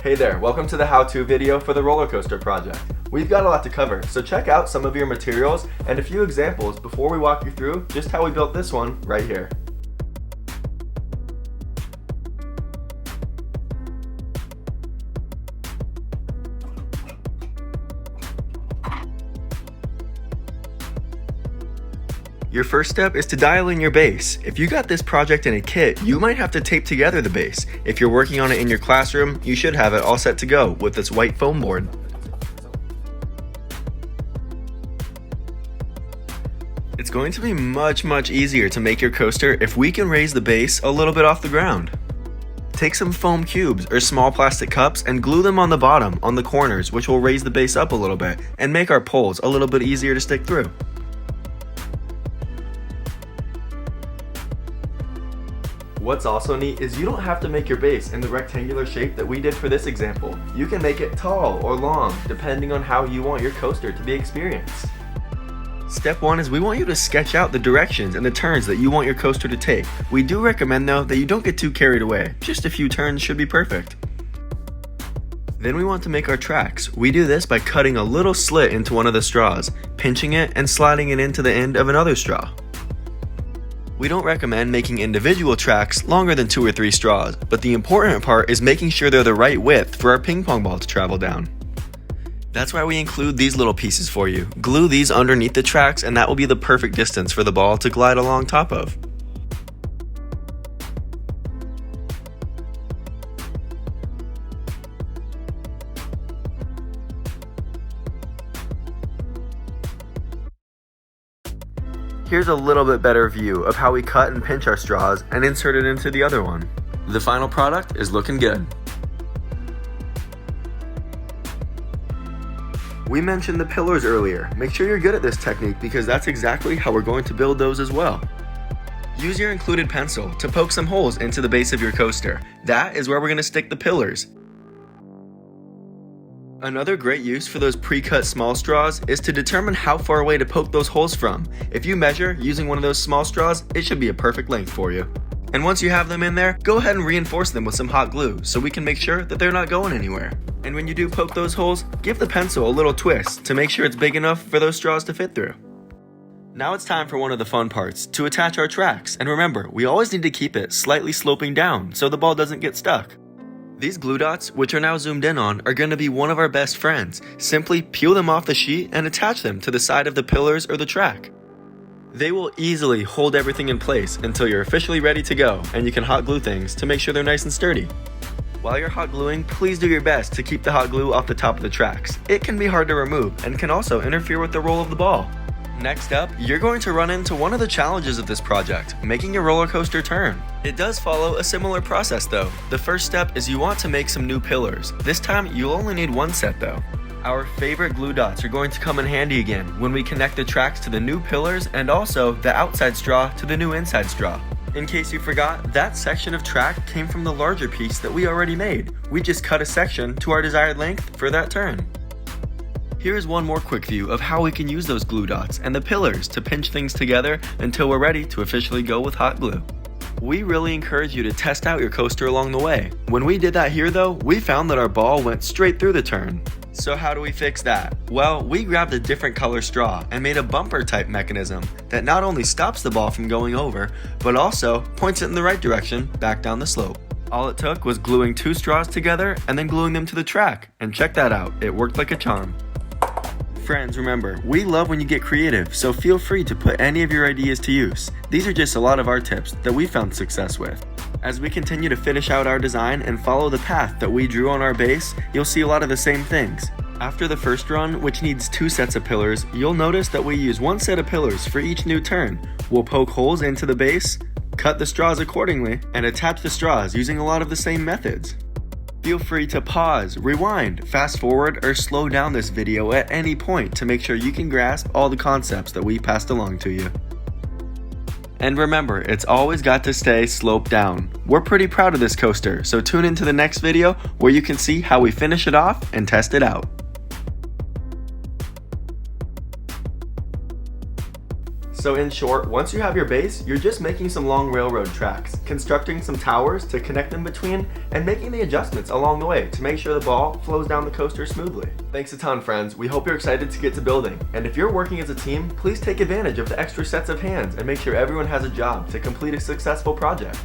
Hey there, welcome to the how-to video for the roller coaster project. We've got a lot to cover, so check out some of your materials and a few examples before we walk you through just how we built this one right here. Your first step is to dial in your base. If you got this project in a kit, you might have to tape together the base. If you're working on it in your classroom, you should have it all set to go with this white foam board. It's going to be much easier to make your coaster if we can raise the base a little bit off the ground. Take some foam cubes or small plastic cups and glue them on the bottom, on the corners, which will raise the base up a little bit and make our poles a little bit easier to stick through. What's also neat is you don't have to make your base in the rectangular shape that we did for this example. You can make it tall or long, depending on how you want your coaster to be experienced. Step 1 is we want you to sketch out the directions and the turns that you want your coaster to take. We do recommend though that you don't get too carried away. Just a few turns should be perfect. Then we want to make our tracks. We do this by cutting a little slit into one of the straws, pinching it and sliding it into the end of another straw. We don't recommend making individual tracks longer than 2 or 3 straws, but the important part is making sure they're the right width for our ping pong ball to travel down. That's why we include these little pieces for you. Glue these underneath the tracks and that will be the perfect distance for the ball to glide along top of. Here's a little bit better view of how we cut and pinch our straws and insert it into the other one. The final product is looking good. We mentioned the pillars earlier. Make sure you're good at this technique because that's exactly how we're going to build those as well. Use your included pencil to poke some holes into the base of your coaster. That is where we're going to stick the pillars. Another great use for those pre-cut small straws is to determine how far away to poke those holes from. If you measure using one of those small straws, it should be a perfect length for you. And once you have them in there, go ahead and reinforce them with some hot glue so we can make sure that they're not going anywhere. And when you do poke those holes, give the pencil a little twist to make sure it's big enough for those straws to fit through. Now it's time for one of the fun parts, to attach our tracks. And remember, we always need to keep it slightly sloping down so the ball doesn't get stuck. These glue dots, which are now zoomed in on, are going to be one of our best friends. Simply peel them off the sheet and attach them to the side of the pillars or the track. They will easily hold everything in place until you're officially ready to go, and you can hot glue things to make sure they're nice and sturdy. While you're hot gluing, please do your best to keep the hot glue off the top of the tracks. It can be hard to remove and can also interfere with the roll of the ball. Next up, you're going to run into one of the challenges of this project, making your roller coaster turn. It does follow a similar process though. The first step is you want to make some new pillars. This time, you'll only need one set though. Our favorite glue dots are going to come in handy again when we connect the tracks to the new pillars and also the outside straw to the new inside straw. In case you forgot, that section of track came from the larger piece that we already made. We just cut a section to our desired length for that turn. Here's one more quick view of how we can use those glue dots and the pillars to pinch things together until we're ready to officially go with hot glue. We really encourage you to test out your coaster along the way. When we did that here though, we found that our ball went straight through the turn. So how do we fix that? Well, we grabbed a different color straw and made a bumper type mechanism that not only stops the ball from going over, but also points it in the right direction back down the slope. All it took was gluing 2 straws together and then gluing them to the track. And check that out, it worked like a charm. Friends, remember, we love when you get creative, so feel free to put any of your ideas to use. These are just a lot of our tips that we found success with. As we continue to finish out our design and follow the path that we drew on our base, you'll see a lot of the same things. After the first run, which needs 2 sets of pillars, you'll notice that we use 1 set of pillars for each new turn. We'll poke holes into the base, cut the straws accordingly, and attach the straws using a lot of the same methods. Feel free to pause, rewind, fast forward, or slow down this video at any point to make sure you can grasp all the concepts that we passed along to you. And remember, it's always got to stay sloped down. We're pretty proud of this coaster, so tune into the next video where you can see how we finish it off and test it out. So in short, once you have your base, you're just making some long railroad tracks, constructing some towers to connect them between, and making the adjustments along the way to make sure the ball flows down the coaster smoothly. Thanks a ton, friends. We hope you're excited to get to building. And if you're working as a team, please take advantage of the extra sets of hands and make sure everyone has a job to complete a successful project.